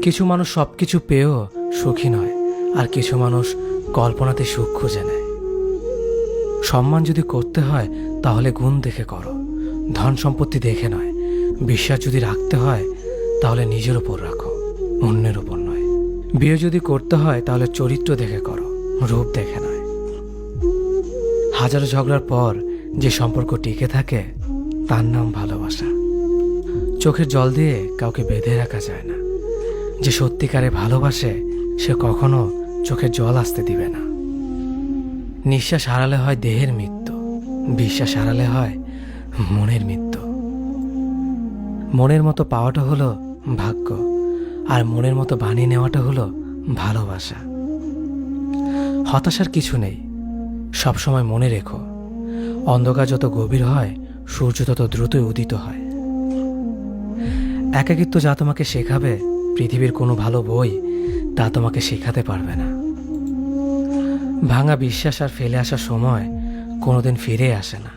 কিছু মানুষ সবকিছু পেয়েও সুখী নয়, আর কিছু মানুষ কল্পনাতে সুখ খুঁজে নেয়। সম্মান যদি করতে হয় তাহলে গুণ দেখে করো, ধন সম্পত্তি দেখে নয়। বিশ্বাস যদি রাখতে হয় তাহলে নিজের উপর রাখো, অন্যের উপর নয়। বিয়ে যদি করতে হয় তাহলে চরিত্র দেখে করো, রূপ দেখে নয়। হাজারো ঝগড়ার পর যে সম্পর্ক টিকে থাকে তার নাম ভালোবাসা। চোখের জল দিয়ে কাউকে বেঁধে রাখা যায় না। যে সত্যিকারে ভালোবাসে সে কখনো চোখের জল আসতে দিবে না। নিঃশ্বাস হারালে হয় দেহের মৃত্যু, বিশ্বাস হারালে হয় মনের মৃত্যু। মনের মতো পাওয়াটা হলো ভাগ্য, আর মনের মতো বানিয়ে নেওয়াটা হলো ভালোবাসা। হতাশার কিছু নেই, সবসময় মনে রেখো, অন্ধকার যত গভীর হয় সূর্য তত দ্রুতই উদিত হয়। একাকিত্ব যা তোমাকে শেখাবে পৃথিবীর কোনো ভালো বই তা তোমাকে শেখাতে পারবে না। ভাঙা বিশ্বাস আর ফেলে আসা সময় কোনোদিন ফিরে আসে না।